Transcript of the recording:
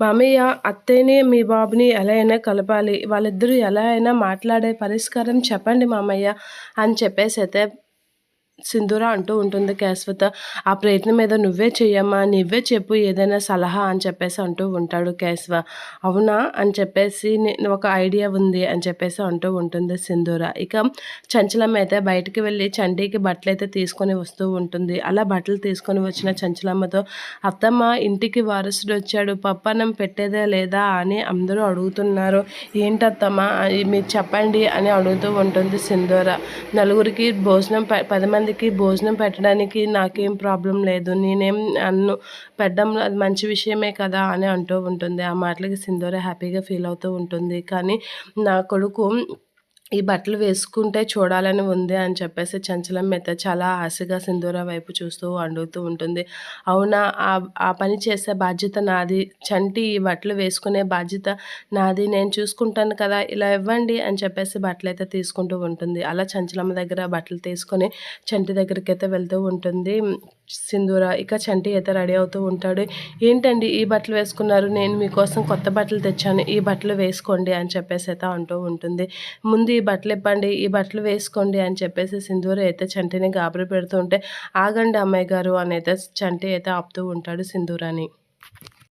మామయ్య అత్తయ్యని, మీ బాబుని ఎలా అయినా కలపాలి. వాళ్ళిద్దరూ ఎలా అయినా మాట్లాడే పరిష్కారం చెప్పండి మామయ్య అని చెప్పేసైతే సింధూర అంటూ ఉంటుంది కేశవతో. "ఆ ప్రయత్నం ఏదో నువ్వే చెయ్యమ్మా, నువ్వే చెప్పు ఏదైనా సలహా" అని చెప్పేసి అంటూ ఉంటాడు కేశవ. "అవునా" అని చెప్పేసి ఒక ఐడియా ఉంది అని చెప్పేసి అంటూ ఉంటుంది సింధూర. ఇక చంచలమ్మ అయితే బయటికి వెళ్ళి చంటికి బట్టలైతే తీసుకొని వస్తూ ఉంటుంది. అలా బట్టలు తీసుకొని వచ్చిన చంచలమ్మతో, "అత్తమ్మ ఇంటికి వారసుడొచ్చాడు, పప్పన్నం పెట్టేదే లేదా అని అందరూ అడుగుతున్నారు. ఏంటత్తమ్మ మీరు చెప్పండి" అని అడుగుతూ ఉంటుంది సింధూర. "నలుగురికి భోజనం 10 మందికి భోజనం పెట్టడానికి నాకేం ప్రాబ్లమ్ లేదు. నేనేం అనను. పెట్టడం అది మంచి విషయమే కదా" అని అంటూ ఉంటుంది. ఆ మాటలకి సింధూర హ్యాపీగా ఫీల్ అవుతూ ఉంటుంది. కానీ నా కొడుకు ఈ బట్టలు వేసుకుంటే చూడాలని ఉంది అని చెప్పేసి చంచలమ్మ అయితే చాలా ఆశగా సింధూర వైపు చూస్తూ అడుగుతూ ఉంటుంది. "అవునా! ఆ పని చేసే బాధ్యత నాది. చంటి ఈ బట్టలు వేసుకునే బాధ్యత నాది. నేను చూసుకుంటాను కదా! ఇలా ఇవ్వండి" అని చెప్పేసి బట్టలైతే తీసుకుంటూ ఉంటుంది. అలా చంచలమ్మ దగ్గర బట్టలు తీసుకొని చంటి దగ్గరికైతే వెళ్తూ ఉంటుంది సింధూర. ఇక చంటి అయితే రెడీ అవుతూ ఉంటాడు. "ఏంటండి ఈ బట్టలు వేసుకున్నారు? నేను మీకోసం కొత్త బట్టలు తెచ్చాను. ఈ బట్టలు వేసుకోండి" అని చెప్పేసి అయితే అంటూ ఉంటుంది. "ముందు ఈ బట్టలు ఇప్పండి. ఈ బట్టలు వేసుకోండి" అని చెప్పేసి సింధూర అయితే చంటిని గాబరా పెడుతూ ఉంటే, "ఆగండి అమ్మాయి గారు" అని అయితే చంటి అయితే ఆపుతూ ఉంటాడు సింధూరని.